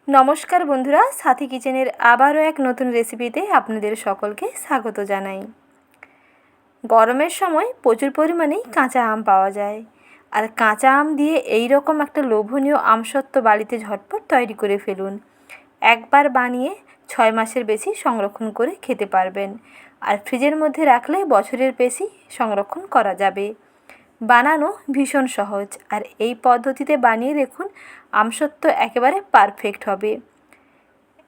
নমস্কার বন্ধুরা, সাথী কিচেনের আবারও এক নতুন রেসিপিতে আপনাদের সকলকে স্বাগত জানাই। গরমের সময় প্রচুর পরিমাণেই কাঁচা আম পাওয়া যায়, আর কাঁচা আম দিয়ে এই রকম একটা লোভনীয় আমসত্ত্ব বাড়িতে ঝটপট তৈরি করে ফেলুন। একবার বানিয়ে 6 মাসের বেশি সংরক্ষণ করে খেতে পারবেন, আর ফ্রিজের মধ্যে রাখলে বছরের বেশি সংরক্ষণ করা যাবে। বানানো ভীষণ সহজ, আর এই পদ্ধতিতে বানিয়ে দেখুন, আমসত্ত্ব একেবারে পারফেক্ট হবে।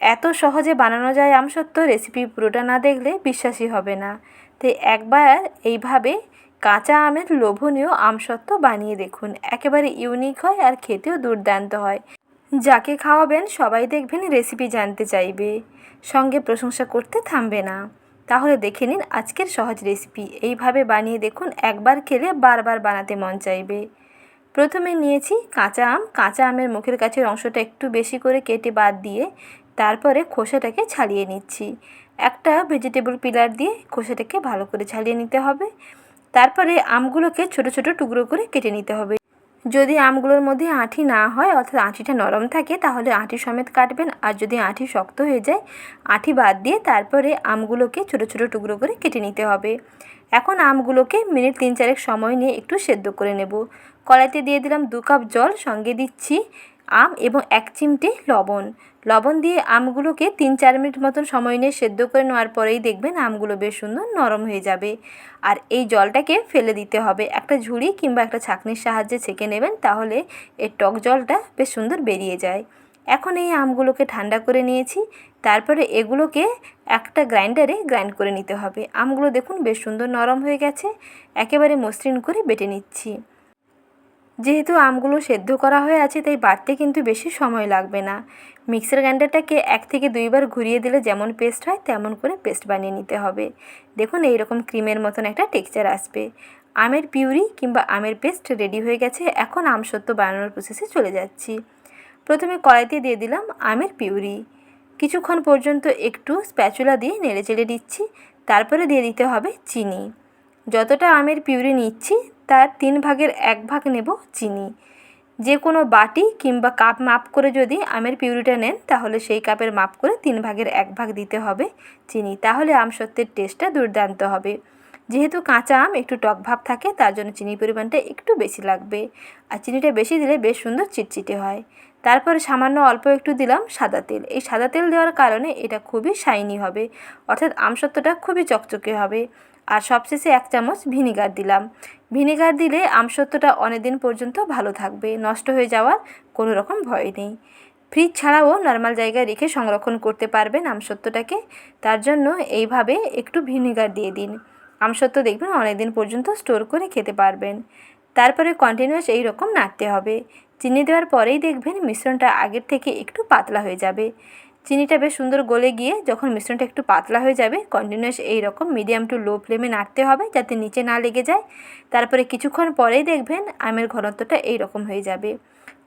এত সহজে বানানো যায় আমসত্ত্ব, রেসিপি পুরোটা না দেখলে বিশ্বাসই হবে না। তাই একবার এইভাবে কাঁচা আমের লোভনীয় আমসত্ত্ব বানিয়ে দেখুন, একেবারে ইউনিক হয় আর খেতেও দুর্দান্ত হয়। যাকে খাওয়াবেন সবাই দেখবেন রেসিপি জানতে চাইবে, সঙ্গে প্রশংসা করতে থামবে না। তাহলে দেখে নিন আজকের সহজ রেসিপি। এইভাবে বানিয়ে দেখুন, একবার খেলে বারবার বানাতে মন চাইবে। প্রথমে নিয়েছি কাঁচা আম। কাঁচা আমের মুখের কাছের অংশটা একটু বেশি করে কেটে বাদ দিয়ে তারপরে খোসাটাকে ছাড়িয়ে নিচ্ছি। একটা ভেজিটেবল পিলার দিয়ে খোসাটাকে ভালো করে ছাড়িয়ে নিতে হবে। তারপরে আমগুলোকে ছোট ছোট টুকরো করে কেটে নিতে হবে। যদি আমগুলোর মধ্যে আঁটি না হয়, অর্থাৎ আঁটিটা নরম থাকে, তাহলে আঁটি সমেত কাটবেন। আর যদি আঁটি শক্ত হয়ে যায়, আঁটি বাদ দিয়ে তারপরে আমগুলোকে ছোট ছোট টুকরো করে কেটে নিতে হবে। এখন আমগুলোকে মিনিট 3-4 সময় নিয়ে একটু সেদ্ধ করে নেব। কড়াইতে দিয়ে দিলাম 2 কাপ জল, সঙ্গে দিচ্ছি আম এবং 1 চিমটে লবণ দিয়ে আমগুলোকে 3-4 মিনিট মতন সময় নিয়ে সেদ্ধ করে নেওয়ার পরেই দেখবেন আমগুলো বেশ সুন্দর নরম হয়ে যাবে। আর এই জলটাকে ফেলে দিতে হবে। একটা ঝুড়ি কিংবা একটা ছাঁকনির সাহায্যে ছেঁকে নেবেন, তাহলে এর টক জলটা বেশ সুন্দর বেরিয়ে যায়। এখন এই আমগুলোকে ঠান্ডা করে নিয়েছি। তারপরে এগুলোকে একটা গ্রাইন্ডারে গ্রাইন্ড করে নিতে হবে। আমগুলো দেখুন বেশ সুন্দর নরম হয়ে গেছে, একেবারে মসৃণ করে বেটে নিচ্ছি। যেহেতু আমগুলো সেদ্ধ করা হয়ে আছে, তাই বাটতে কিন্তু বেশি সময় লাগবে না। মিক্সার গ্রাইন্ডারটাকে 1 থেকে 2 বার ঘুরিয়ে দিলে যেমন পেস্ট হয় তেমন করে পেস্ট বানিয়ে নিতে হবে। দেখুন এইরকম ক্রিমের মতন একটা টেক্সচার আসবে। আমের পিউরি কিংবা আমের পেস্ট রেডি হয়ে গেছে। এখন আমসত্ত্ব বানানোর প্রসেসে চলে যাচ্ছি। প্রথমে কড়াইতে দিয়ে দিলাম আমের পিউরি। কিছুক্ষণ পর্যন্ত একটু স্প্যাচুলা দিয়ে নেড়েচেড়ে দিচ্ছি। তারপরে দিয়ে দিতে হবে চিনি। যতটা আমের পিউরি নিচ্ছি তার 3 ভাগের 1 ভাগ নেব চিনি। যে কোনো বাটি কিংবা কাপ মাপ করে যদি আমের পিউরিটা নেন, তাহলে সেই কাপের মাপ করে 3 ভাগের 1 ভাগ দিতে হবে চিনি। তাহলে আমসত্ত্বের টেস্টটা দুর্দান্ত হবে। যেহেতু কাঁচা আম একটু টক ভাব থাকে, তার জন্য চিনির পরিমাণটা একটু বেশি লাগবে। আর চিনিটা বেশি দিলে বেশ সুন্দর চিটচিটে হয়। তারপরে সামান্য অল্প একটু দিলাম সাদা তেল। এই সাদা তেল দেওয়ার কারণে এটা খুবই শাইনি হবে, অর্থাৎ আমসত্ত্বটা খুবই চকচকে হবে। আর সবশেষে 1 চামচ ভিনিগার দিলাম। ভিনিগার দিলে আমসত্ত্বটা অনেক দিন পর্যন্ত ভালো থাকবে, নষ্ট হয়ে যাওয়ার কোনো রকম ভয় নেই। ফ্রিজ ছাড়াও নর্মাল জায়গায় রেখে সংরক্ষণ করতে পারবেন আমসত্ত্বটাকে। তার জন্য এইভাবে একটু ভিনিগার দিয়ে দিন। আমসত্ত্ব দেখবেন অনেক দিন পর্যন্ত স্টোর করে খেতে পারবেন। তারপরে কন্টিনিউয়াস এই রকম নাড়তে হবে। চিনি দেওয়ার পরেই দেখবেন মিশ্রণটা আগের থেকে একটু পাতলা হয়ে যাবে। চিনিটা বেশ সুন্দর গলে গিয়ে যখন মিশ্রণটা একটু পাতলা হয়ে যাবে, কন্টিনিউয়াস এই রকম মিডিয়াম টু লো ফ্লেমে নাড়তে হবে যাতে নিচে না লেগে যায়। তারপরে কিছুক্ষণ পরেই দেখবেন আমের ঘনত্বটা এই রকম হয়ে যাবে,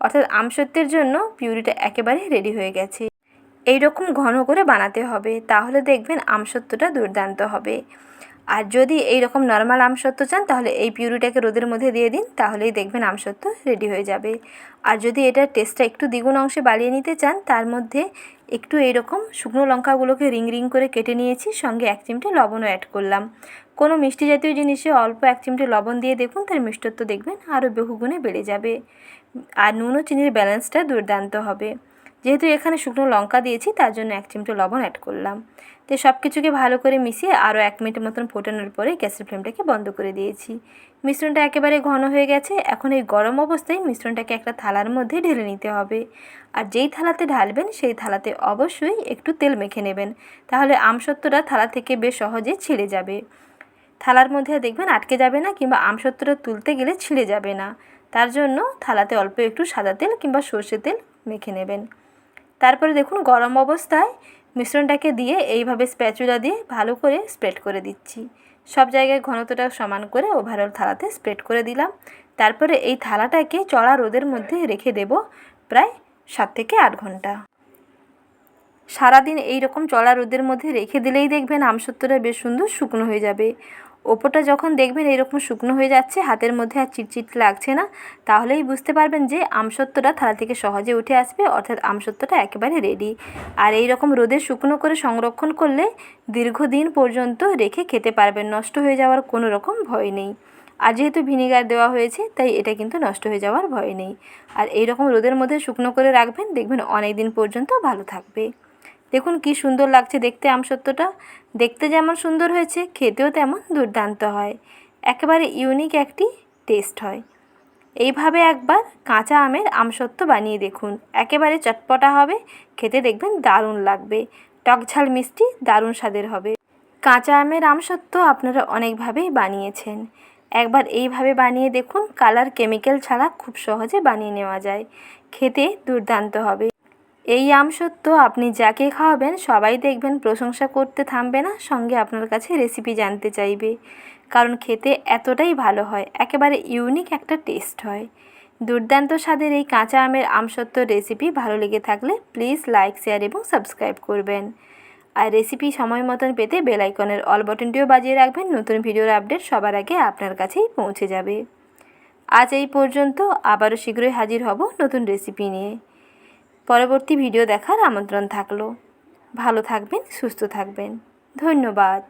অর্থাৎ আমসত্ত্বের জন্য পিউরিটা একেবারে রেডি হয়ে গেছে। এই রকম ঘন করে বানাতে হবে, তাহলে দেখবেন আমসত্ত্বটা দুর্দান্ত হবে। আর যদি এই রকম নর্মাল আমসত্ত্ব চান, তাহলে এই পিউরিটাকে রোদের মধ্যে দিয়ে দিন, তাহলেই দেখবেন আমসত্ত্ব রেডি হয়ে যাবে। আর যদি এটার টেস্টটা একটু দ্বিগুণ অংশে বাড়িয়ে নিতে চান, তার মধ্যে একটু এইরকম শুকনো লঙ্কাগুলোকে রিং রিং করে কেটে নিয়েছি, সঙ্গে 1 চিমটে লবণও অ্যাড করলাম। কোনো মিষ্টি জাতীয় জিনিসে অল্প 1 চিমটে লবণ দিয়ে দেখুন, তার মিষ্টত্ব দেখবেন আরও বহুগুণে বেড়ে যাবে। আর নুন ও চিনির ব্যালেন্সটা দুর্দান্ত হবে। যেহেতু এখানে শুকনো লঙ্কা দিয়েছি, তার জন্য 1 চিমটে লবণ অ্যাড করলাম। তো সব কিছুকে ভালো করে মিশিয়ে আরও 1 মিনিট মতন ফোটানোর পরে গ্যাসের ফ্লেমটাকে বন্ধ করে দিয়েছি। মিশ্রণটা একেবারে ঘন হয়ে গেছে। এখন এই গরম অবস্থায় মিশ্রণটাকে একটা থালার মধ্যে ঢেলে নিতে হবে। আর যেই থালাতে ঢালবেন সেই থালাতে অবশ্যই একটু তেল মেখে নেবেন, তাহলে আমসত্ত্বটা থালা থেকে বেশ সহজে ছিঁড়ে যাবে। থালার মধ্যে দেখবেন আটকে যাবে না, কিংবা আমসত্ত্বটা তুলতে গেলে ছিঁড়ে যাবে না। তার জন্য থালাতে অল্প একটু সাদা তেল কিংবা সর্ষের তেল মেখে নেবেন। তারপরে দেখুন গরম অবস্থায় মিশ্রণটাকে দিয়ে এইভাবে স্প্যাচুলা দিয়ে ভালো করে স্প্রেড করে দিচ্ছি। সব জায়গায় ঘনত্বটা সমান করে ওভারঅল থালাতে স্প্রেড করে দিলাম। তারপরে এই থালাটাকে চড়া রোদের মধ্যে রেখে দেব প্রায় 7 থেকে 8 ঘন্টা। সারাদিন এই রকম চড়া রোদের মধ্যে রেখে দিলেই দেখবেন আমসত্ত্বটা বেশ সুন্দর শুকনো হয়ে যাবে। ওপরটা যখন দেখবেন এরকম শুকনো হয়ে যাচ্ছে, হাতের মধ্যে আর চিটচিট লাগছে না, তাহলেই বুঝতে পারবেন যে আমসত্ত্বটা থালা থেকে সহজে উঠে আসবে, অর্থাৎ আমসত্ত্বটা একেবারে রেডি। আর এই রকম রোদে শুকনো করে সংরক্ষণ করলে দীর্ঘদিন পর্যন্ত রেখে খেতে পারবেন, নষ্ট হয়ে যাওয়ার কোনো রকম ভয় নেই। আর যেহেতু ভিনিগার দেওয়া হয়েছে তাই এটা কিন্তু নষ্ট হয়ে যাওয়ার ভয় নেই। আর এই রকম রোদের মধ্যে শুকনো করে রাখবেন, দেখবেন অনেক দিন পর্যন্ত ভালো থাকবে। দেখুন কি সুন্দর লাগছে দেখতে আমসত্ত্বটা। দেখতে যেমন সুন্দর হয়েছে, খেতেও তেমন দুর্দান্ত হয়। একেবারে ইউনিক একটি টেস্ট হয়। এইভাবে একবার কাঁচা আমের আমসত্ত্ব বানিয়ে দেখুন, একেবারে চটপটা হবে, খেতে দেখবেন দারুণ লাগবে। টক ঝাল মিষ্টি দারুণ স্বাদের হবে। কাঁচা আমের আমসত্ত্ব আপনারা অনেকভাবেই বানিয়েছেন, একবার এইভাবে বানিয়ে দেখুন। কালার কেমিক্যাল ছাড়া খুব সহজে বানিয়ে নেওয়া যায়, খেতে দুর্দান্ত হবে। এই আমসত্ত্ব আপনি যাকে খাওয়াবেন সবাই দেখবেন প্রশংসা করতে থামবে না, সঙ্গে আপনার কাছে রেসিপি জানতে চাইবে, কারণ খেতে এতটাই ভালো হয়, একেবারে ইউনিক একটা টেস্ট হয়। দুর্দান্ত স্বাদের এই কাঁচা আমের আমসত্ত্ব রেসিপি ভালো লেগে থাকলে প্লিজ লাইক, শেয়ার এবং সাবস্ক্রাইব করবেন। আর রেসিপি সময় মতন পেতে বেল আইকনের অল বাটনটিও বাজিয়ে রাখবেন, নতুন ভিডিওর আপডেট সবার আগে আপনার কাছেই পৌঁছে যাবে। আজ এই পর্যন্ত, আবারও শীঘ্রই হাজির হব নতুন রেসিপি নিয়ে। পরবর্তী ভিডিও দেখার আমন্ত্রণ থাকলো। ভালো থাকবেন, সুস্থ থাকবেন। ধন্যবাদ।